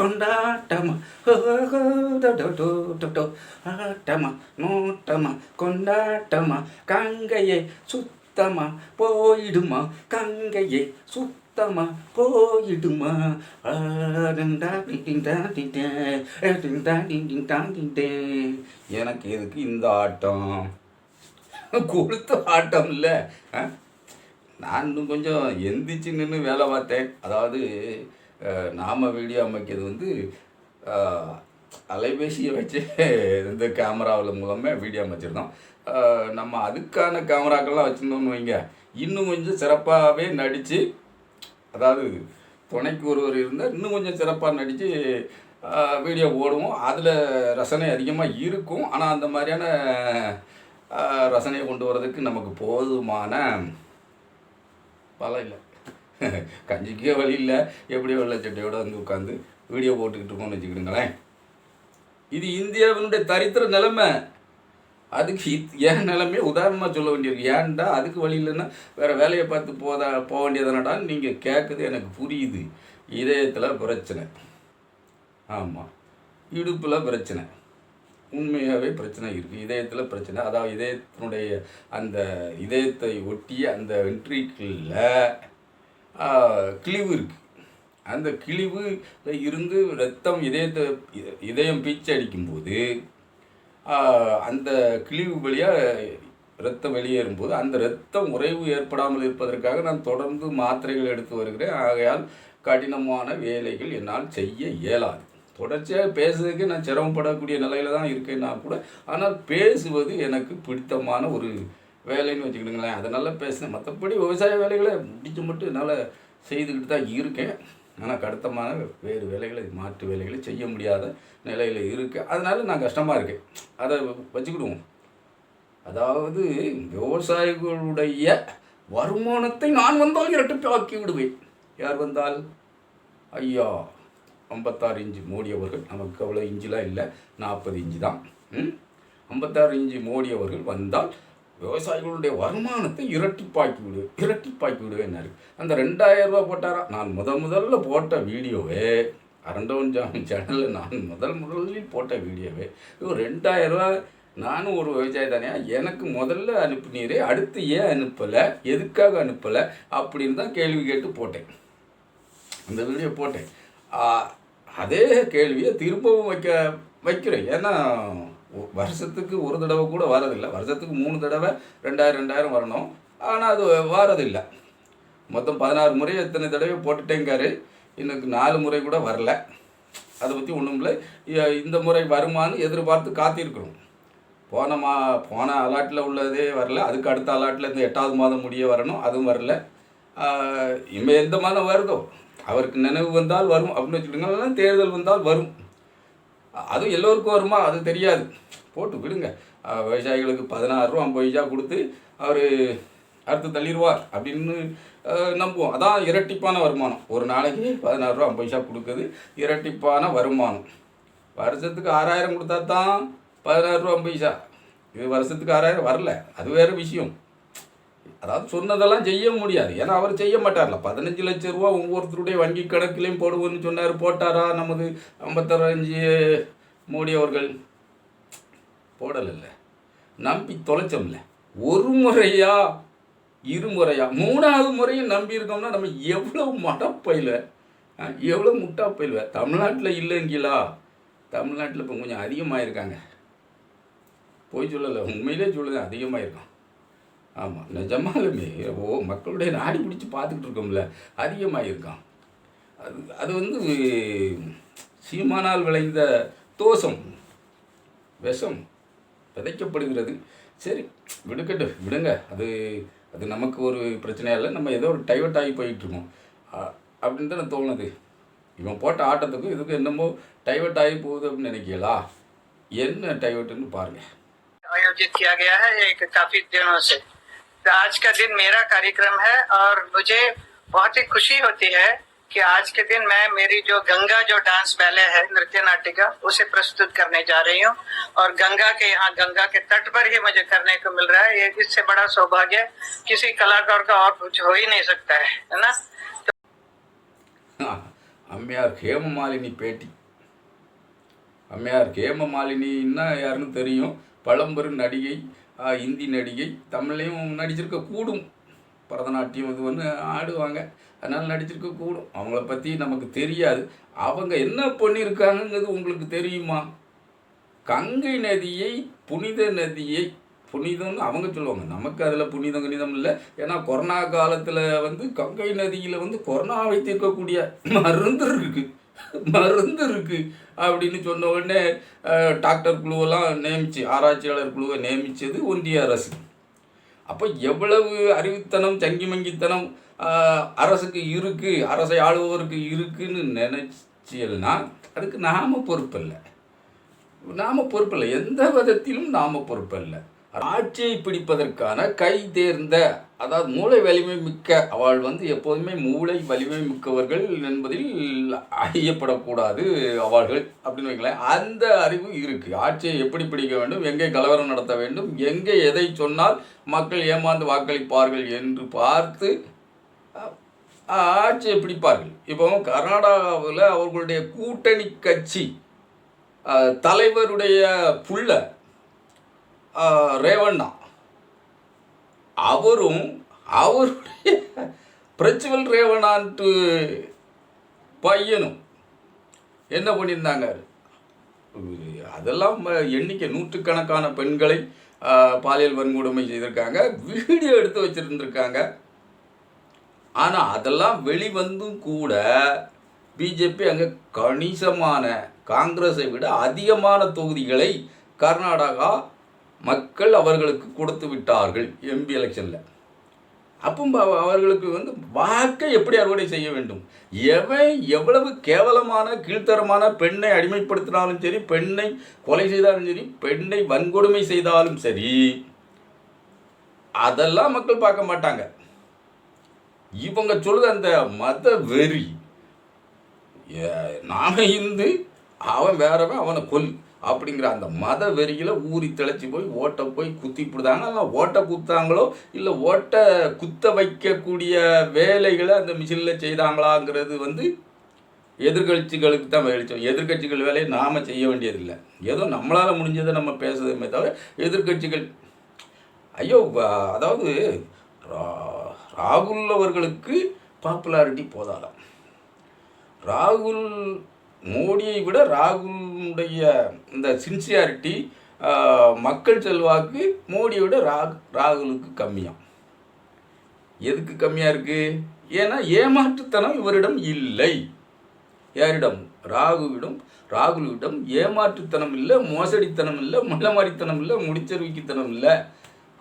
கொண்டாட்டமா ஆட்டமா நோட்டமா கொண்டாட்டமா கங்கையே சுத்தமா போயிடுமா கங்கையே சுத்தமா போயிடுமா எனக்கு எதுக்கு இந்த ஆட்டம் கொடுத்த ஆட்டம் இல்லை. நான் இன்னும் கொஞ்சம் எந்திரிச்சு நின்று வேலை பார்த்தேன். அதாவது நாம் வீடியோ அமைக்கிறது வந்து அலைபேசியை வச்சு இந்த கேமராவில் மூலமாக வீடியோ அமைச்சிருந்தோம். நம்ம அதுக்கான கேமராக்கள்லாம் வச்சுருந்தோம்னு வைங்க, இன்னும் கொஞ்சம் சிறப்பாகவே நடித்து, அதாவது துணைக்கு ஒருவர் இருந்தால் இன்னும் கொஞ்சம் சிறப்பாக நடித்து வீடியோ போடுவோம். அதில் ரசனை அதிகமாக இருக்கும். ஆனால் அந்த மாதிரியான ரசனையை கொண்டு வரதுக்கு நமக்கு போதுமான பலம் இல்லை. கஞ்சிக்கே வழி இல்லை. எப்படியோ வெள்ளச்சட்டையோடு வந்து உட்காந்து வீடியோ போட்டுக்கிட்டு இருக்கோம்னு வச்சுக்கிடுங்களேன். இது இந்தியாவினுடைய தரித்திர நிலைமை. அதுக்கு ஏன் நிலைமையை உதாரணமாக சொல்ல வேண்டியிருக்கு. ஏன்டா அதுக்கு வழி இல்லைன்னா வேறு வேலையை பார்த்து போக வேண்டியதுனடான்னு நீங்கள் கேட்குது எனக்கு புரியுது. இதயத்தில் பிரச்சனை, ஆமாம், இடுப்பில் பிரச்சனை, உண்மையாகவே பிரச்சனை இருக்குது. இதயத்தில் பிரச்சனை, அதாவது இதயத்தினுடைய அந்த இதயத்தை ஒட்டிய அந்த வென்ட்ரிக்கிளில் கிழிவு இருக்குது. அந்த கிழிவில் இருந்து ரத்தம் இதயம் பீச்சு அடிக்கும்போது அந்த கிழிவு வழியாக ரத்தம் வெளியேறும்போது அந்த ரத்தம் உறைவு ஏற்படாமல் இருப்பதற்காக நான் தொடர்ந்து மாத்திரைகள் எடுத்து வருகிறேன். ஆகையால் கடினமான வேலைகள் என்னால் செய்ய இயலாது. தொடர்ச்சியாக பேசுறதுக்கு நான் சிரமப்படக்கூடிய நிலையில் தான் இருக்கேன்னா கூட, ஆனால் பேசுவது எனக்கு பிடித்தமான ஒரு வேலைன்னு வச்சுக்கிடுங்களேன். அதனால் பேசுனேன். மற்றபடி விவசாய வேலைகளை முடிச்சு மட்டும் என்னால் செய்துக்கிட்டு தான் இருக்கேன். ஆனால் கடுத்தமான வேறு வேலைகளை, மாற்று வேலைகளை செய்ய முடியாத நிலையில் இருக்குது. அதனால் நான் கஷ்டமாக இருக்கேன். அதை வச்சுக்கிடுவோம். அதாவது விவசாயிகளுடைய வருமானத்தை நான் வந்தால் இரட்டிப்பாக்கி விடுவேன். யார் வந்தால்? ஐயா 56 இன்ச்சு மோடி அவர்கள். நமக்கு அவ்வளோ இன்ச்சுலாம் இல்லை, 40 இன்ச்சு தான். 56 இன்ச்சு மோடி அவர்கள் வந்தால் விவசாயிகளுடைய வருமானத்தை இரட்டிப்பாக்கி விடுவேன்னாரு. அந்த 2000 ரூபா போட்டாரா? நான் முதல்ல போட்ட வீடியோவே அரண்டவன் ஜாமி சேனலில் நான் முதலில் போட்ட வீடியோவே 2000 ரூபா. நானும் ஒரு விவசாயி தானே, எனக்கு முதல்ல அனுப்பினீரே, அடுத்து ஏன் அனுப்பலை, எதுக்காக அனுப்பலை அப்படின்னு தான் கேள்வி கேட்டு போட்டேன். அந்த வீடியோ போட்டேன். அதே கேள்வியை திரும்பவும் வைக்கிறேன். ஏன்னா வருஷத்துக்கு ஒரு தடவை கூட வரதில்லை. வருஷத்துக்கு 3 தடவை 2000 வரணும். ஆனால் அது வரதில்லை. மொத்தம் 16 முறை எத்தனை தடவை போட்டுட்டேங்காரு. எனக்கு 4 முறை கூட வரல. அதை பற்றி ஒன்றும் இல்லை. இந்த முறை வருமானு எதிர்பார்த்து காத்திருக்கிறோம். போன அலாட்டில் உள்ளதே வரல. அதுக்கு அடுத்த அலாட்டில் இந்த 8வது மாதம் முடிய வரணும், அதுவும் வரல. இனிமேல் எந்த மாதம் வருதோ அவருக்கு நினைவு வந்தால் வரும் அப்படின்னு வச்சுக்கிட்டீங்கன்னா, தேர்தல் வந்தால் வரும். அதுவும் எல்லோருக்கும் வருமா அது தெரியாது. போட்டு விடுங்க. விவசாயிகளுக்கு 16 ரூபா 50 பைசா கொடுத்து அவர் அடுத்து தள்ளிடுவார் அப்படின்னு நம்புவோம். அதான் இரட்டிப்பான வருமானம். ஒரு நாளைக்கு 16 ரூபா 50 பைசா கொடுக்குது, இரட்டிப்பான வருமானம். வருஷத்துக்கு 6000 கொடுத்தா தான் 16 ரூபா 50 பைசா. இது வருஷத்துக்கு 6000 வரல, அது வேறு விஷயம். அதாவது சொன்னதெல்லாம் செய்ய முடியாது. ஏன்னா அவர் செய்ய மாட்டார்ல. 15 லட்சம் ரூபா ஒவ்வொருத்தருடைய வங்கி கணக்கிலையும் போடுவோன்னு சொன்னார். போட்டாரா? நமது 56 மோடி அவர்கள் போடலை. நம்பி தொலைச்சோம்ல. ஒரு முறையா, 2 முறையா, 3வது முறையும் நம்பி இருக்கோம்னா நம்ம எவ்வளோ மடப்பயில, எவ்வளோ முட்டாப்பயில்வ. தமிழ்நாட்டில் இல்லைங்களா? தமிழ்நாட்டில் இப்போ கொஞ்சம் அதிகமாக இருக்காங்க. போய் சொல்லலை, உண்மையிலே சொல்லுது, அதிகமாக இருக்கும். ஆமாம், நிஜமாலுமே மக்களுடைய நாடி பிடிச்சி பார்த்துக்கிட்டு இருக்கோம்ல, அதிகமாக இருக்கான். அது வந்து சீமானால் விளைந்த தோஷம், விஷம் விதைக்கப்படுகிறது. சரி, விடுங்க. அது நமக்கு ஒரு பிரச்சனையாக இல்லை. நம்ம ஏதோ ஒரு டைவர்ட் ஆகி போயிட்டுருக்கோம் அப்படின்னு தான் தோணுது. இவன் போட்ட ஆட்டத்துக்கும் இதுக்கும் என்னமோ டைவர்ட் ஆகி போகுது அப்படின்னு நினைக்கிறீங்களா? என்ன டைவர்ட்டுன்னு பாருங்கள். आयोजित किया गया है एक काफी दिनों से। आज का दिन मेरा कार्यक्रम है और मुझे बहुत ही खुशी होती है कि आज के दिन मैं मेरी जो गंगा जो डांस बैले है, नृत्य नाटिका, उसे प्रस्तुत करने जा रही हूँ। और गंगा के तट पर ही मुझे करने को मिल रहा है। ये इससे बड़ा सौभाग्य किसी कलाकार का और कुछ हो ही नहीं सकता है ना। அம்மையார் ஹேமமாலினி பேட்டி. அம்மையார் ஹேமமாலினின்னா யாருன்னு தெரியும். பழம்பெரும் நடிகை, இந்தி நடிகை, தமிழ்லையும் நடிச்சிருக்க கூடும். பரதநாட்டியம் இது வந்து ஆடுவாங்க, அதனால் நடிச்சிருக்க கூடும். அவங்கள பற்றி நமக்கு தெரியாது. அவங்க என்ன பண்ணியிருக்காங்கங்கிறது உங்களுக்கு தெரியுமா? கங்கை நதியை, புனித நதியை, புனிதம்னு அவங்க சொல்லுவாங்க, நமக்கு அதில் புனிதம் கணிதம் இல்லை. ஏன்னா கொரோனா காலத்தில் வந்து கங்கை நதியில் வந்து கொரோனாவை தீர்க்கக்கூடிய மருந்து இருக்குது அப்படின்னு சொன்ன உடனே டாக்டர் குழுவெல்லாம் நியமித்து, ஆராய்ச்சியாளர் குழுவை நியமித்தது ஒன்றிய அரசு. அப்போ எவ்வளவு அறிவுத்தனம், சங்கிமங்கித்தனம் அரசுக்கு இருக்குது, அரசை ஆளுபவருக்கு இருக்குன்னு நினச்சியல்னா அதுக்கு நாம் பொறுப்பில்லை. எந்த விதத்திலும் நாம் பொறுப்பில்லை. ஆட்சியை பிடிப்பதற்கான கை தேர்ந்த, அதாவது மூளை வலிமை மிக்க, அவள் வந்து எப்போதுமே மூளை வலிமை மிக்கவர்கள் என்பதில் ஐயப்படக்கூடாது அவர்கள் அப்படின்னு வைக்கலாம். அந்த அறிவு இருக்குது. ஆட்சியை எப்படி பிடிக்க வேண்டும், எங்கே கலவரம் நடத்த வேண்டும், எங்கே எதை சொன்னால் மக்கள் ஏமாந்து வாக்களிப்பார்கள் என்று பார்த்து ஆட்சியை பிடிப்பார்கள். இப்போ கர்நாடகாவில் அவர்களுடைய கூட்டணி கட்சி தலைவருடைய புள்ள ரேவண்ணா, அவருடைய பிரச்சுவல் ரேவண்ணான்ட்டு பையனும் என்ன பண்ணியிருந்தாங்க, அதெல்லாம் எண்ணிக்கை நூற்றுக்கணக்கான பெண்களை பாலியல் வன்கொடுமை செய்திருக்காங்க, வீடியோ எடுத்து வச்சுருந்துருக்காங்க. ஆனால் அதெல்லாம் வெளிவந்தும் கூட பிஜேபி அங்கே கணிசமான, காங்கிரஸை விட அதிகமான தொகுதிகளை கர்நாடகா மக்கள் அவர்களுக்கு கொடுத்து விட்டார்கள் எம்பி எலெக்ஷனில். அப்போ அவர்களுக்கு வந்து வாக்கை எப்படி அறுவடை செய்ய வேண்டும், எவன் எவ்வளவு கேவலமான கீழ்த்தரமான பெண்ணை அடிமைப்படுத்தினாலும் சரி, பெண்ணை கொலை செய்தாலும் சரி, பெண்ணை வன்கொடுமை செய்தாலும் சரி, அதெல்லாம் மக்கள் பார்க்க மாட்டாங்க. இவங்க சொல்லுது அந்த மத வெறி, நாம இந்து, அவன் வேறவன், அவனை கொல் அப்படிங்கிற அந்த மத வெறியில் ஊறி திளைச்சி போய் ஓட்டை போய் குத்தி போடுதாங்க. இல்லை ஓட்டை குத்தாங்களோ இல்லை ஓட்டை குத்த வைக்கக்கூடிய வேலைகளை அந்த மிஷினில் செய்தாங்களாங்கிறது வந்து எதிர்கட்சிகளுக்கு தான் வெளிச்சம். எதிர்கட்சிகள் வேலையை நாம் செய்ய வேண்டியதில்லை. ஏதோ நம்மளால் முடிஞ்சதை நம்ம பேசுறதுமே தவிர எதிர்கட்சிகள் ஐயோ, அதாவது ராகுல் அவர்களுக்கு பாப்புலாரிட்டி போதாதான். ராகுல் மோடியை விட ராகுலுடைய இந்த சின்சியாரிட்டி, மக்கள் செல்வாக்கு மோடியை விட ராகுலுக்கு கம்மியாக. எதுக்கு கம்மியாக இருக்குது? ஏன்னா ஏமாற்றுத்தனம் இவரிடம் இல்லை. யாரிடம்? ராகுலிடம் ஏமாற்றுத்தனம் இல்லை, மோசடித்தனம் இல்லை, மலமாரித்தனம் இல்லை, முடிச்சறிவிக்குத்தனம் இல்லை.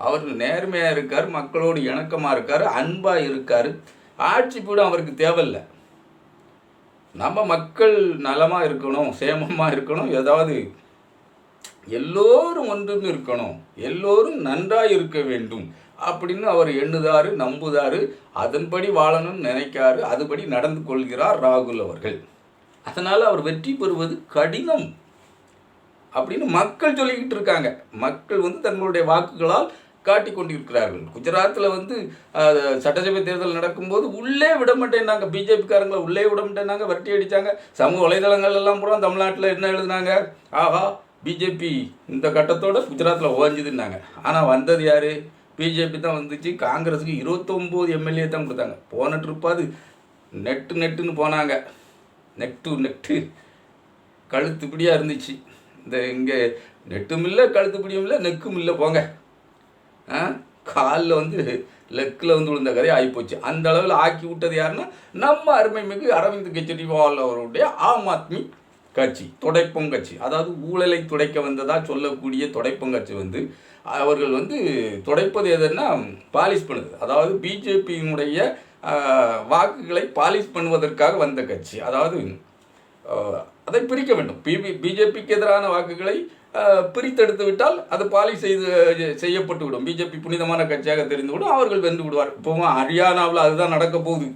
அவர் நேர்மையாக இருக்கார், மக்களோடு இணக்கமாக இருக்கார், அன்பாக இருக்கார். ஆட்சி பீடம் அவருக்கு தேவையில்லை. நம்ம மக்கள் நலமாக இருக்கணும், சேமமாக இருக்கணும், ஏதாவது எல்லோரும் ஒன்றுன்னு இருக்கணும், எல்லோரும் நன்றாக இருக்க வேண்டும் அப்படின்னு அவர் எண்ணுதாரு, நம்புதாரு, அதன்படி வாழணும்னு நினைக்காரு, அதுபடி நடந்து கொள்கிறார் ராகுல் அவர்கள். அதனால் அவர் வெற்றி பெறுவது கடினம் அப்படின்னு மக்கள் சொல்லிக்கிட்டு இருக்காங்க. மக்கள் வந்து தங்களுடைய வாக்குகளால் காட்டி கொண்டிருக்கிறார்கள். குஜராத்தில் வந்து சட்டசபை தேர்தல் நடக்கும்போது உள்ளே விட மாட்டேன்னாங்க, பிஜேபிக்காரங்களை உள்ளே விட மாட்டேன்னாங்க, விரட்டி அடித்தாங்க. சமூக வலைதளங்கள் எல்லாம் பூரா தமிழ்நாட்டில் என்ன எழுதுனாங்க, ஆஹா பிஜேபி இந்த கட்டத்தோடு குஜராத்தில் ஓஞ்சுதுன்னாங்க. ஆனால் வந்தது யார்? பிஜேபி தான் வந்துச்சு. காங்கிரஸுக்கு 29 எம்எல்ஏ தான் கொடுத்தாங்க. போன ட்ரிப்பாது நெட்டுன்னு போனாங்க. நெட்டு கழுத்துப்படியாக இருந்துச்சு. இந்த இங்கே நெட்டும் இல்லை, கழுத்துப்படியும் இல்லை, நெக்கும் இல்லை, போங்க. காலில் வந்து லெக்கில் வந்து விழுந்த கதை ஆகிப்போச்சு. அந்த அளவில் ஆக்கி விட்டது யாருன்னா நம்ம அருமைமிகு அரவிந்த் கெஜ்ரிவால் அவருடைய ஆம் ஆத்மி கட்சி, துடைப்பம் கட்சி. அதாவது ஊழலை துடைக்க வந்ததாக சொல்லக்கூடிய துடைப்பம் கட்சி வந்து அவர்கள் வந்து துடைப்பது எதுன்னா பாலிஷ் பண்ணுது. அதாவது பிஜேபியினுடைய வாக்குகளை பாலிஷ் பண்ணுவதற்காக வந்த கட்சி. அதாவது அதை பிரிக்க வேண்டும். பிஜேபிக்கு எதிரான வாக்குகளை பிரித்தெடுத்து விட்டால் அது பாலிஷ் செய்யப்பட்டு விடும். பிஜேபி புனிதமான கட்சியாக தெரிந்துவிடும், அவர்கள் வென்று விடுவார். இப்போ ஹரியானாவில் அதுதான் நடக்க போகுது.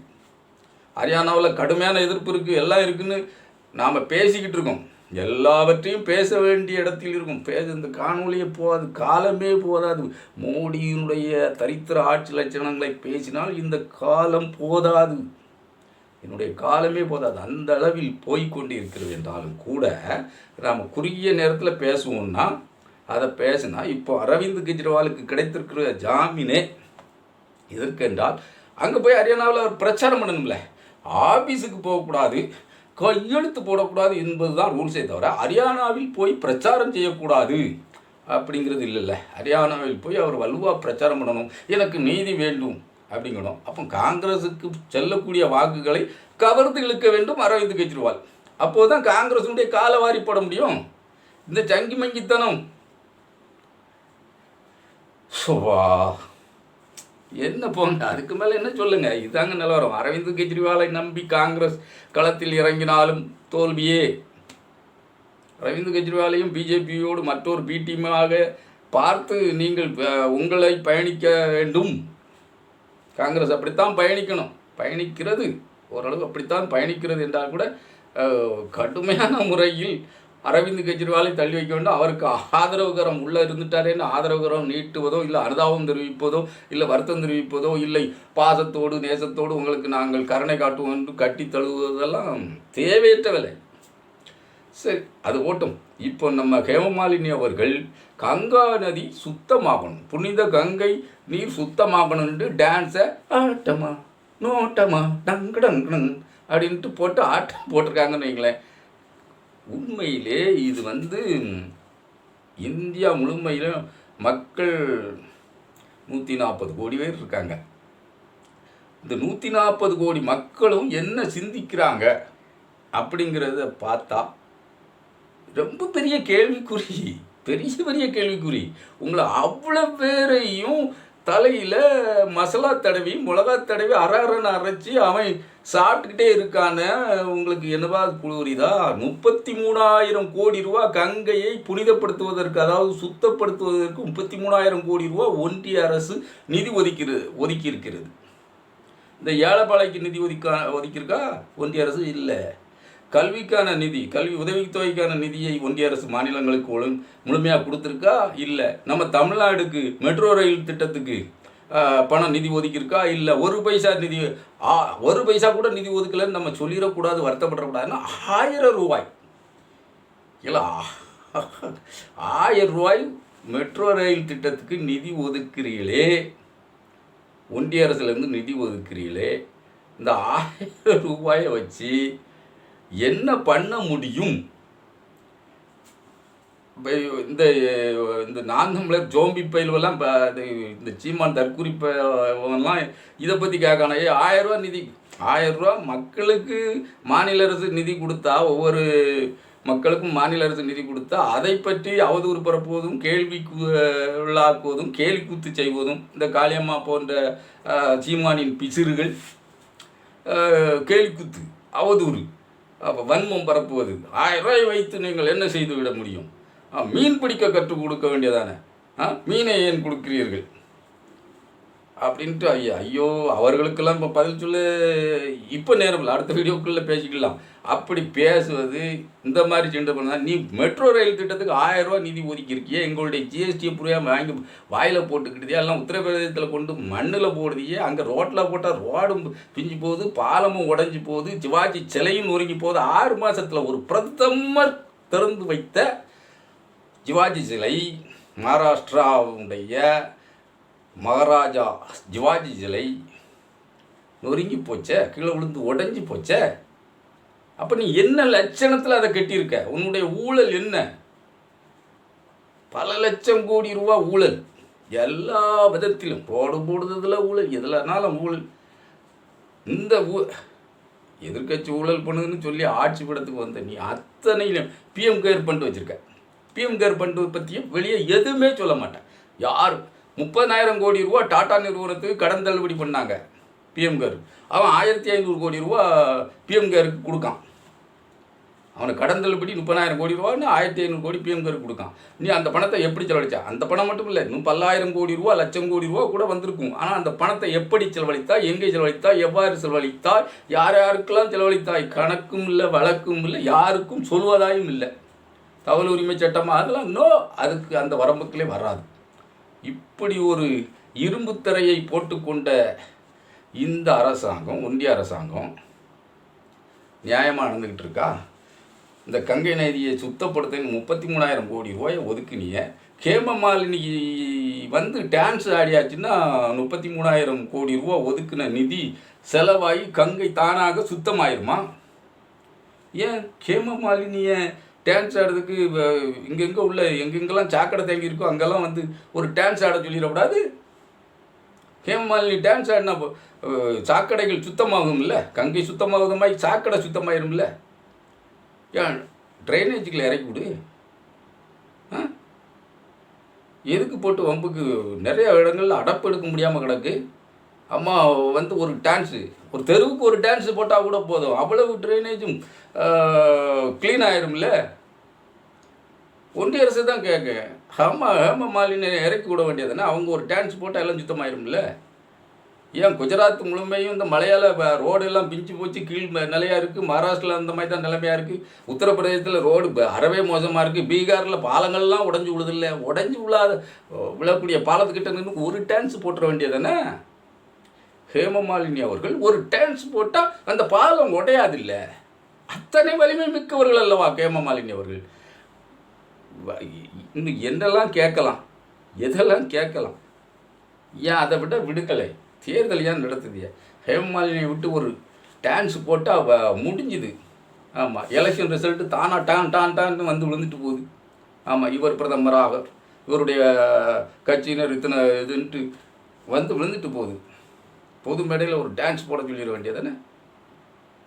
ஹரியானாவில் கடுமையான எதிர்ப்பு இருக்குது, எல்லாம் இருக்குதுன்னு நாம் பேசிக்கிட்டு இருக்கோம். எல்லாவற்றையும் பேச வேண்டிய இடத்தில் இருக்கும். இந்த காணொலியே போகாது, காலமே போதாது. மோடியினுடைய தரித்திர ஆட்சி லட்சணங்களை பேசினால் இந்த காலம் போதாது. என்னுடைய காலமே போதாது, அந்த அளவில் போய்கொண்டு இருக்கிறது என்றாலும் கூட நாம் குறுகிய நேரத்தில் பேசுவோம்னா அதை பேசினா இப்போ அரவிந்த் கெஜ்ரிவாலுக்கு கிடைத்திருக்கிற ஜாமீனே எதற்கென்றால் அங்கே போய் ஹரியானாவில் அவர் பிரச்சாரம் பண்ணணும்ல, ஆஃபீஸுக்கு போகக்கூடாது, கையெழுத்து போடக்கூடாது என்பது தான் ரூல்ஸே தவிர ஹரியானாவில் போய் பிரச்சாரம் செய்யக்கூடாது அப்படிங்கிறது இல்லைல்ல. ஹரியானாவில் போய் அவர் வலுவாக பிரச்சாரம் பண்ணணும், எனக்கு நீதி வேண்டும் அப்படிங்கணும். அப்போ காங்கிரஸுக்கு செல்லக்கூடிய வாக்குகளை கவர்ந்து இழுக்க வேண்டும் அரவிந்த் கெஜ்ரிவால். அப்போது தான் காங்கிரஸுடைய காலவாரி போட முடியும். இந்த சங்கி மங்கித்தனம் சோவா என்ன போங்க, அதுக்கு மேலே என்ன சொல்லுங்க. இதாங்க நிலவரம். அரவிந்த் கெஜ்ரிவாலை நம்பி காங்கிரஸ் களத்தில் இறங்கினாலும் தோல்வியே. அரவிந்த் கெஜ்ரிவாலையும் பிஜேபியோடு மற்றொரு பி டீமாக பார்த்து நீங்கள் உங்களை பயணிக்க வேண்டும். காங்கிரஸ் அப்படித்தான் பயணிக்கணும், பயணிக்கிறது ஓரளவு அப்படித்தான் பயணிக்கிறது என்றால் கூட கடுமையான முறையில் அரவிந்த் கெஜ்ரிவாலை தள்ளி வைக்க வேண்டும். அவருக்கு ஆதரவுகரம் உள்ளே இருந்துட்டாரேன்னு ஆதரவுகரம் நீட்டுவதோ இல்லை அனுதாபம் தெரிவிப்பதோ இல்லை வருத்தம் தெரிவிப்பதோ இல்லை பாசத்தோடு நேசத்தோடு உங்களுக்கு நாங்கள் கருணை காட்டுவோம் என்று கட்டி தழுவுவதெல்லாம் தேவையற்ற வேலை. சரி, அது ஓட்டும். இப்போ நம்ம ஹேமமாலினி அவர்கள் கங்கா நதி சுத்தமாகணும், புனித கங்கை நீர் சுத்தமாகணுன்ட்டு டான்ஸை ஆட்டமா நோட்டமா டங்கடங்கடன் அப்படின்ட்டு போட்டு ஆட்டம் போட்டிருக்காங்கன்னு வைங்களேன். உண்மையிலே இது இந்தியா முழுமையிலும் மக்கள் 140 கோடி பேர் இருக்காங்க. இந்த 140 கோடி மக்களும் என்ன சிந்திக்கிறாங்க அப்படிங்கிறத பார்த்தா ரொம்ப பெரிய கேள்விக்குறி, பெரிய கேள்விக்குறி. உங்களை அவ்வளோ பேரையும் தலையில் மசாலா தடவி மிளகா தடவி அரன்னு அரைச்சி அவன் சாப்பிட்டுக்கிட்டே இருக்கான. உங்களுக்கு என்னவா புரியுதா? 33,000 கோடி ரூபா கங்கையை புனிதப்படுத்துவதற்கு, அதாவது சுத்தப்படுத்துவதற்கு 33,000 கோடி ரூபா ஒன்றிய அரசு நிதி ஒதுக்கி இருக்கிறது. இந்த ஏழைப்பாளைக்கு நிதி ஒதுக்கியிருக்கா ஒன்றிய அரசு? இல்லை. கல்விக்கான நிதி, கல்வி உதவித்தொகைக்கான நிதியை ஒன்றிய அரசு மாநிலங்களுக்கு முழுமையாக கொடுத்துருக்கா? இல்லை. நம்ம தமிழ்நாடுக்கு மெட்ரோ ரயில் திட்டத்துக்கு பணம் நிதி ஒதுக்கியிருக்கா? இல்லை. ஒரு பைசா கூட நிதி ஒதுக்கலைன்னு நம்ம சொல்லிடக்கூடாது, வருத்தப்படக்கூடாதுன்னா 1000 ரூபாய் இல்லை 1000 ரூபாய் மெட்ரோ ரயில் திட்டத்துக்கு நிதி ஒதுக்குறீங்களே, ஒன்றிய அரசுலேருந்து நிதி ஒதுக்குறீங்களே, இந்த 1000 ரூபாயை வச்சு என்ன பண்ண முடியும்? இந்த நான்தமிழர் ஜோம்பி பயில்வெல்லாம் இந்த சீமான் தற்கூரி எல்லாம் இதை பற்றி கேட்கணும். 1000 ரூபா நிதி, 1000 ரூபா மக்களுக்கு மாநில அரசு நிதி கொடுத்தா, ஒவ்வொரு மக்களுக்கும் மாநில அரசு நிதி கொடுத்தா அதை பற்றி அவதூறு பரப்புவதும் கேள்விக்கு உள்ளாக்குவதும் கேலி கூத்து செய்வதும் இந்த காளியம்மா போன்ற சீமானின் பிசிறுகள் கேலி கூத்து அவதூறு அப்போ வன்மம் பரப்புவது. 1000 ரூபாய் வைத்து நீங்கள் என்ன செய்து விட முடியும்? மீன் பிடிக்க கற்றுக் கொடுக்க வேண்டியதானே, மீனை ஏன் கொடுக்கிறீர்கள் அப்படின்ட்டு. ஐயோ அவர்களுக்கெல்லாம் இப்போ பதில் சொல்ல இப்போ நேரம் இல்லை, அடுத்த வீடியோக்குள்ளே பேசிக்கலாம். அப்படி பேசுவது இந்த மாதிரி சிண்டை பண்ணால், நீ மெட்ரோ ரயில் திட்டத்துக்கு 1000 ரூபா நிதி ஒதுக்கியிருக்கியே, எங்களுடைய ஜிஎஸ்டியை புரியாமல் வாங்கி வாயில் போட்டுக்கிட்டே எல்லாம் உத்தரப்பிரதேசத்தில் கொண்டு மண்ணில் போடுதியே, அங்கே ரோட்டில் போட்டால் ரோடும் பிஞ்சு போகுது, பாலமும் உடஞ்சி போகுது, சிவாஜி சிலையும் நொறுங்கி போகுது. 6 மாதத்தில் ஒரு பிரதமர் திறந்து வைத்த சிவாஜி சிலை, மகாராஷ்டிராவுடைய மகாராஜா சிவாஜி சிலை நொறுங்கி போச்சே, கீழே விழுந்து உடஞ்சி போச்சே. அப்போ நீ என்ன லட்சணத்தில் அதை கட்டியிருக்க? உன்னுடைய ஊழல் என்ன? பல லட்சம் கோடி ரூபா ஊழல், எல்லா விதத்திலும் போடுறதுல ஊழல், எதுலனாலும் ஊழல். இந்த எதிர்கட்சி ஊழல் பண்ணுதுன்னு சொல்லி ஆட்சி படத்துக்கு வந்த நீ அத்தனையிலும் பிஎம் கேர் ஃபண்டு வச்சுருக்க. பிஎம் கேர் ஃபண்டு பற்றியும் வெளியே எதுவுமே சொல்ல மாட்டேன். யார் 30,000 கோடி ரூபா டாடா நிறுவனத்துக்கு கடன் தள்ளுபடி பண்ணாங்க பிஎம் கேர். அவன் 1500 கோடி ரூபா பிஎம் கேருக்கு கொடுக்கான். அவனுக்கு கடன் தள்ளுபடி 30,000 கோடி ரூபான்னு 1500 கோடி பிஎம் கேருக்கு கொடுக்கான். நீ அந்த பணத்தை எப்படி செலவழிச்சா? அந்த பணம் மட்டும் இல்லை, இன்னும் 10,000 கோடி ரூபா, லட்சம் கோடி ரூபா கூட வந்திருக்கும். ஆனால் அந்த பணத்தை எப்படி செலவழித்தாய், எங்கே செலவழித்தாய், எவ்வாறு செலவழித்தாய், யார் யாருக்கெல்லாம் செலவழித்தாய், கணக்கும் இல்லை, வழக்கும் இல்லை, யாருக்கும் சொல்வதாயும் இல்லை. தகவல் உரிமை சட்டமாக அதெல்லாம் அதுக்கு அந்த வரம்புக்களே வராது. இப்படி ஒரு இரும்பு திரையை போட்டுக்கொண்ட இந்த அரசாங்கம், ஒன்றிய அரசாங்கம் நியாயமாக நடந்துக்கிட்டு இருக்கா? இந்த கங்கை நதியை சுத்தப்படுத்த 33,000 கோடி ரூபாயை ஒதுக்குனிய. ஹேமமாலினி வந்து டான்ஸ் ஆடியாச்சுன்னா 33,000 கோடி ரூபா ஒதுக்குன நிதி செலவாகி கங்கை தானாக சுத்தமாயிருமா? ஏன் ஹேமமாலினியை டான்ஸ் ஆடுறதுக்கு இங்கெங்கே உள்ள எங்கெங்கெல்லாம் சாக்கடை தேங்கி இருக்கோ அங்கெல்லாம் வந்து ஒரு டான்ஸ் ஆட சொல்லிடக்கூடாது? ஹேமமாலினி டான்ஸ் ஆடினா சாக்கடைகள் சுத்தமாகும்ல, கங்கை சுத்தமாகுத மாதிரி சாக்கடை சுத்தமாயிரும்ல. ஏன் ட்ரைனேஜுக்குள்ள இறக்கி விடு. எதுக்கு போட்டு வம்புக்கு? நிறைய இடங்கள்ல அடப்பு எடுக்க முடியாமல் கிடக்கு. அம்மா வந்து ஒரு டான்ஸு, ஒரு தெருவுக்கு ஒரு டான்ஸு போட்டால் கூட போதும், அவ்வளவு ட்ரைனேஜும் க்ளீன் ஆயிரும்ல. ஒன்றிய அரசு தான் கேட்க. ஹேமமாலினி இறக்கி விட வேண்டியதுன்னா அவங்க ஒரு டான்ஸ் போட்டால் எல்லாம் சுத்தமாயிரும்ல. ஏன் குஜராத் முழுமையும் இந்த மலையால் ரோடெல்லாம் பிஞ்சு போச்சு, கீழ் நிலையாக இருக்குது. மகாராஷ்டிரில் அந்த மாதிரி தான் நிலைமையாக இருக்குது. உத்தரப்பிரதேசத்தில் ரோடு அறவே மோசமாக இருக்குது. பீகாரில் பாலங்கள்லாம் உடஞ்சி விழுதில்லை. உடஞ்சி விழக்கூடிய பாலத்துக்கிட்ட நின்று ஒரு டான்ஸ் போட்டுற வேண்டியதானே? ஹேமமாலினி அவர்கள் ஒரு டான்ஸ் போட்டால் அந்த பாலம் உடையாதில்ல. அத்தனை வலிமை மிக்கவர்கள் அல்லவா ஹேமமாலினி அவர்கள். இன்னும் என்னெல்லாம் கேட்கலாம், எதெல்லாம் கேட்கலாம். ஏன் அதை விட விடுக்கலை? தேர்தல் ஏன் நடத்துதியா? ஹேமமாலினியை விட்டு ஒரு டான்ஸ் போட்டால் முடிஞ்சுது. ஆமாம், எலெக்ஷன் ரிசல்ட்டு தானா டான்னு வந்து விழுந்துட்டு போகுது. ஆமாம், இவர் பிரதமராக, இவருடைய கட்சியினர் இத்தனை இதுன்ட்டு வந்து விழுந்துட்டு போகுது. பொது மேடையில் ஒரு டான்ஸ் போட சொல்லிட வேண்டியதானே?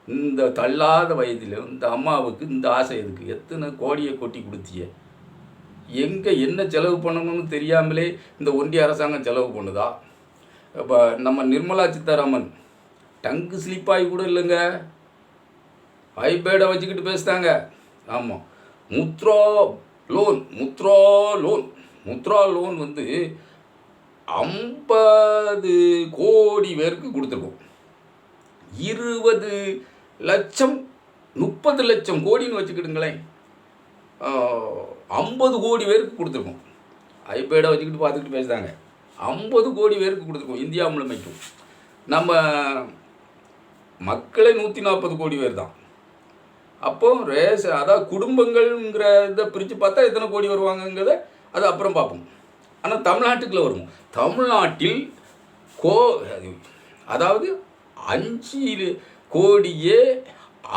இந்த தள்ளாத வயதில் இந்த அம்மாவுக்கு இந்த ஆசை எதுக்கு? எத்தனை கோடியை கொட்டி கொடுத்திய? எங்கே என்ன செலவு பண்ணணும்னு தெரியாமலே இந்த ஒன்றிய அரசாங்கம் செலவு பண்ணுதா? இப்போ நம்ம நிர்மலா சீதாராமன் டங்கு ஸ்லிப்பாகி கூட இல்லைங்க, ஐபேடை வச்சுக்கிட்டு பேசுகிறாங்க. ஆமாம், முத்ரா லோன் வந்து 50 கோடி பேருக்கு கொடுத்துருக்கோம். 20 லட்சம் 30 லட்சம் கோடின்னு வச்சுக்கிட்டுங்களேன், 50 கோடி பேருக்கு கொடுத்துருக்கோம். ஐபேடை வச்சுக்கிட்டு பார்த்துக்கிட்டு பேசுகிறாங்க. 50 கோடி பேருக்கு கொடுத்துருக்கோம் இந்தியா முழுமைக்கும். நம்ம மக்களே 140 கோடி பேர் தான். அப்போ அதாவது குடும்பங்கள்ங்கிற இதை பிரித்து பார்த்தா எத்தனை கோடி வருவாங்கங்கிறத அது அப்புறம் பார்ப்போம். ஆனால் தமிழ்நாட்டுக்குள்ளே வருவோம். தமிழ்நாட்டில் அதாவது 5 கோடியே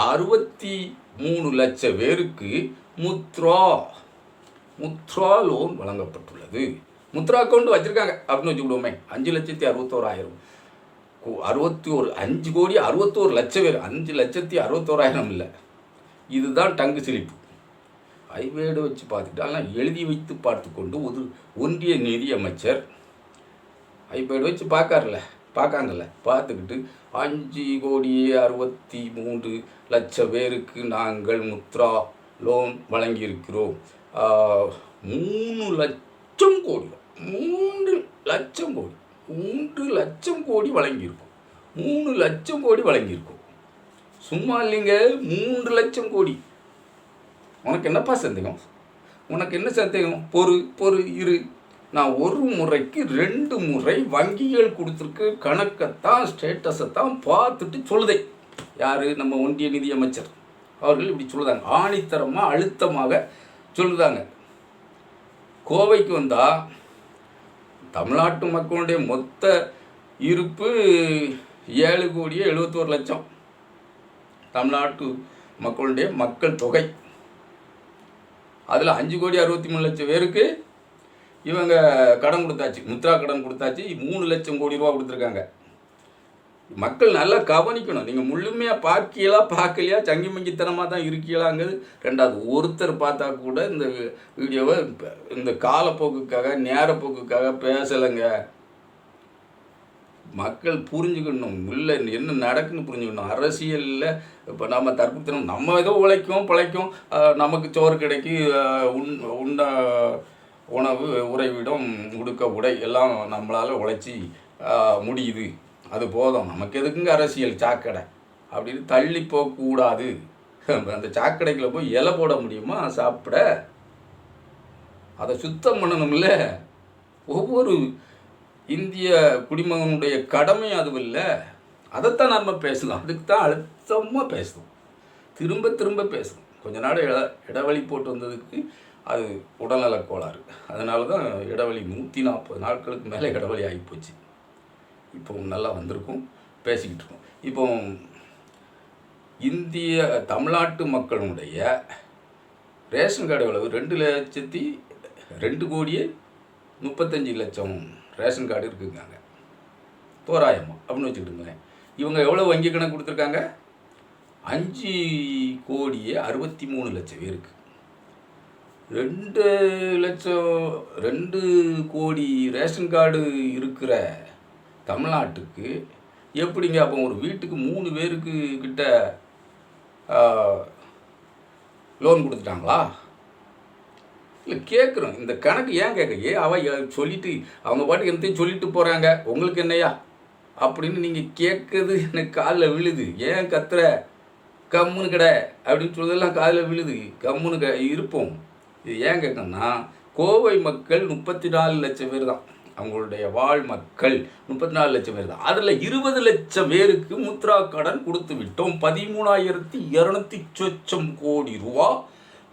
63 லட்சம் பேருக்கு முத்ரா லோன் வழங்கப்பட்டுள்ளது. முத்ரா அக்கௌண்ட் வச்சுருக்காங்க அப்படின்னு வச்சுக்கிடுவோமே. 5,61,000 5 கோடி 61 லட்சம் பேர், 5,61,000 இல்லை. இதுதான் டங்கு சிலிப்பு. ஐவேடு வச்சு பார்த்துக்கிட்டாலாம் எழுதி வைத்து பார்த்து கொண்டு ஒரு ஒன்றிய நிதி அமைச்சர் ஐபேடு வச்சு பார்க்காங்கல்ல, பார்த்துக்கிட்டு 5 கோடியே 63 லட்சம் பேருக்கு நாங்கள் முத்ரா லோன் வழங்கியிருக்கிறோம். 3 லட்சம் கோடி 3 லட்சம் கோடி வழங்கியிருக்கோம். 3 லட்சம் கோடி வழங்கியிருக்கோம். சும்மா இல்லைங்க, 3 லட்சம் கோடி. உனக்கு என்னப்பா சந்தேகம்? உனக்கு என்ன சந்தேகம்? பொறு இரு. நான் ஒரு முறைக்கு 2 முறை வங்கிகள் கொடுத்துருக்கு கணக்கைத்தான் ஸ்டேட்டஸைத்தான் பார்த்துட்டு சொல்லுதேன். யார்? நம்ம ஒன்றிய நிதி அமைச்சர் அவர்கள் இப்படி சொல்லுதாங்க. ஆணித்தரமாக அழுத்தமாக சொல்லுதாங்க. கோவைக்கு வந்தால் தமிழ்நாட்டு மக்களுடைய மொத்த இருப்பு 7 கோடியே 71 லட்சம். தமிழ்நாட்டு மக்களுடைய மக்கள் தொகை. அதில் 5 கோடி 63 லட்சம் பேருக்கு இவங்க கடன் கொடுத்தாச்சு, முத்ரா கடன் கொடுத்தாச்சு. 3 லட்சம் கோடி ரூபா கொடுத்துருக்காங்க. மக்கள் நல்லா கவனிக்கணும். நீங்கள் முழுமையாக பார்க்கலையா, சங்கி மங்கித்தனமாக தான் இருக்கீங்களாங்கிறது ரெண்டாவது. ஒருத்தர் பார்த்தா கூட இந்த வீடியோவை இந்த காலப்போக்குக்காக நேரப்போக்குக்காக பேசலைங்க. மக்கள் புரிஞ்சுக்கணும், இல்லை என்ன நடக்குன்னு புரிஞ்சுக்கணும். அரசியலில் இப்போ நம்ம தற்கொலை நம்ம ஏதோ பிழைக்கும், நமக்கு சோறு கிடைக்கி, உண்ண உணவு, உறைவிடம், உடுக்க உடை எல்லாம் நம்மளால் உழைச்சி முடியுது. அது போதும், நமக்கு எதுக்குங்க அரசியல் சாக்கடை அப்படின்னு தள்ளி போகக்கூடாது. அந்த சாக்கடைக்குள்ள போய் இலை போட முடியுமா சாப்பிட? அதை சுத்தம் பண்ணணும்ல. ஒவ்வொரு இந்திய குடிமகனுடைய கடமை அது இல்லை. அதைத்தான் நம்ம பேசலாம். அதுக்கு தான் அழுத்தமாக பேசணும். திரும்ப திரும்ப பேசணும். கொஞ்ச நாள் இடைவெளி போட்டு வந்ததுக்கு அது உடல்நலக் கோளாறு. அதனால தான் இடைவெளி 140 நாட்களுக்கு மேலே இடைவெளி ஆகிப்போச்சு. இப்போ நல்லா வந்திருக்கும், பேசிக்கிட்டு இருக்கோம். இப்போ இந்திய தமிழ்நாட்டு மக்களுடைய ரேஷன் கார்டு எவ்வளவு? 2,02,35,00,000 ரேஷன் கார்டு இருக்குங்க தோராயமாக அப்படின்னு வச்சுக்கிட்டுங்களேன். இவங்க எவ்வளோ வங்கி கணக்கு கொடுத்துருக்காங்க? 5,63,00,000 பேருக்கு. 2 கோடி ரேஷன் கார்டு இருக்கிற தமிழ்நாட்டுக்கு எப்படிங்க அப்போ ஒரு வீட்டுக்கு 3 பேருக்கு கிட்ட லோன் கொடுத்துட்டாங்களா? இல்லை கேட்குறோம். இந்த கணக்கு ஏன் கேட்க சொல்லிட்டு அவங்க பாட்டுக்கு என்னத்தையும் சொல்லிட்டு போகிறாங்க, உங்களுக்கு என்னையா அப்படின்னு நீங்கள் கேட்குறது எனக்கு காலில் விழுது. ஏன் கத்துற? கம்முன்னு கடை அப்படின்னு சொல்றதெல்லாம் காதில் விழுது. கம்முன்னு இருப்போம். இது ஏன் கேட்கணும்னா, கோவை மக்கள் 34 லட்சம் பேர் தான், அவங்களுடைய வாழ் மக்கள் 34 லட்சம் பேர் தான். அதில் 20 லட்சம் பேருக்கு முத்ரா கடன் கொடுத்து விட்டோம். 13,200 கோடி ரூபா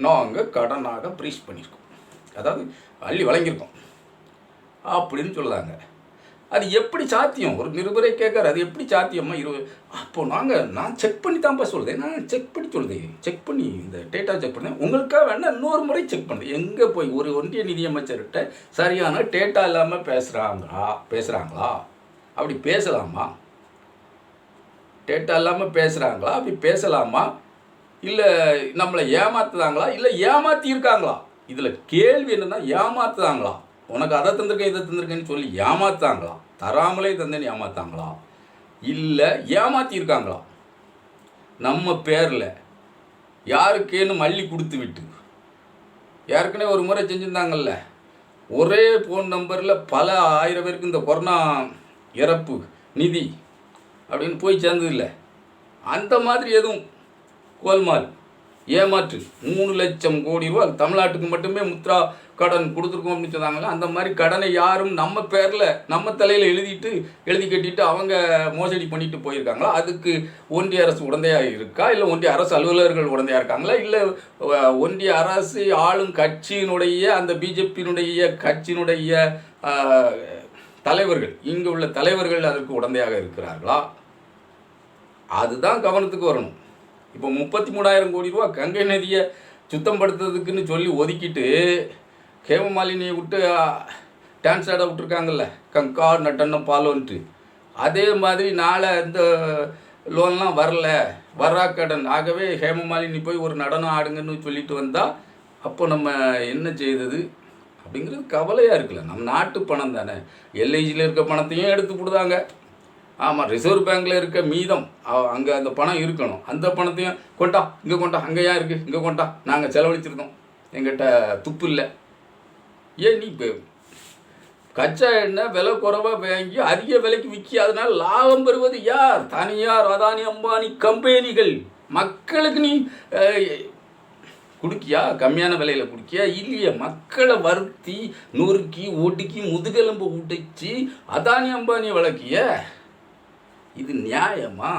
நாங்கள் கடனாக ப்ரீஸ் பண்ணியிருக்கோம், அதாவது அள்ளி வழங்கியிருக்கோம் அப்படின்னு சொல்லுறாங்க. அது எப்படி சாத்தியம்? ஒரு நிருபரை கேட்குற, அது எப்படி சாத்தியம்மா? அப்போ நான் செக் பண்ணி தான்ப்பா சொல்லுதேன். நான் செக் பண்ணி இந்த டேட்டா செக் பண்ணேன். உங்களுக்காக வேணால் இன்னொரு முறை செக் பண்ணேன். எங்கே போய் ஒரு ஒன்றிய நிதியமைச்சர்கிட்ட சரியான டேட்டா இல்லாமல் பேசுகிறாங்களா? அப்படி பேசலாமா? டேட்டா இல்லாமல் பேசுகிறாங்களா? அப்படி பேசலாமா? இல்லை நம்மளை ஏமாத்துதாங்களா? இல்லை ஏமாற்றியிருக்காங்களா? இதில் கேள்வி என்னென்னா, ஏமாத்துதாங்களா? உனக்கு அதை தந்திருக்கேன் இதை தந்திருக்கேன்னு சொல்லி ஏமாத்தாங்களா? தராமலே தந்தேன்னு ஏமாத்தாங்களா? இல்லை ஏமாற்றியிருக்காங்களா? நம்ம பேரில் யாருக்கேன்னு மல்லி கொடுத்து விட்டு, ஏற்கனவே ஒரு முறை செஞ்சுருந்தாங்கல்ல, ஒரே ஃபோன் நம்பரில் பல 1000 பேருக்கு இந்த கொரோனா இறப்பு நிதி அப்படின்னு போய் சேர்ந்ததில்லை. அந்த மாதிரி எதுவும் கோல்மால் ஏமாற்று 3 லட்சம் கோடி ரூபா தமிழ்நாட்டுக்கு மட்டுமே முத்ரா கடன் கொடுத்துருக்கோம் அப்படின்னு சொன்னாங்களே, அந்த மாதிரி கடனை யாரும் நம்ம பேரில் நம்ம தலையில் எழுதி கட்டிட்டு அவங்க மோசடி பண்ணிட்டு போயிருக்காங்களா? அதுக்கு ஒன்றிய அரசு உடந்தையாக இருக்கா? இல்லை ஒன்றிய அரசு அலுவலர்கள் உடந்தையாக இருக்காங்களா? இல்லை ஒன்றிய அரசு ஆளும் கட்சியினுடைய அந்த பிஜேபியினுடைய கட்சியினுடைய தலைவர்கள், இங்கே உள்ள தலைவர்கள் அதற்கு உடந்தையாக இருக்கிறார்களா? அதுதான் கவனத்துக்கு வரணும். இப்போ 33,000 கோடி ரூபா கங்கை நதியை சுத்தம் படுத்துறதுக்குன்னு சொல்லி ஒதுக்கிட்டு ஹேமமாலினியை விட்டு டான்ஸ் ஆட விட்டுருக்காங்கல்ல, கங்கா நட்டன்னம் பாலோன்ட்டு. அதே மாதிரி நாளை இந்த லோன்லாம் வராக்கடன். ஆகவே ஹேமமாலினி போய் ஒரு நடனம் ஆடுங்கன்னு சொல்லிட்டு வந்தால் அப்போ நம்ம என்ன செய்தது அப்படிங்கிறது கவலையாக இருக்குல்ல. நம்ம நாட்டு பணம் தானே, எல்ஐசியில் இருக்க பணத்தையும் எடுத்து கொடுத்தாங்க. ஆமாம், ரிசர்வ் பேங்கில் இருக்க மீதம் அங்கே அந்த பணம் இருக்கணும். அந்த பணத்தையும் கொண்டா, இங்கே கொண்டா, அங்கே ஏன் இருக்குது, இங்கே கொண்டா, நாங்கள் செலவழிச்சிருக்கோம், எங்கிட்ட துப்பு இல்லை. ஏன் நீ இப்போ கச்சா எண்ணெய் விலை குறைவாக வாங்கி அதிக விலைக்கு விற்கி அதனால் லாபம் பெறுவது யார்? தனியார், அதானி, அம்பானி கம்பெனிகள். மக்களுக்கு நீ குடிக்கியா? கம்மியான விலையில் குடிக்கியா? இல்லையே, மக்களை வருத்தி நொறுக்கி ஒடுக்கி முதுகெலும்பு உடைச்சி அதானி அம்பானி வளர்க்கிய. இது நியாயமா?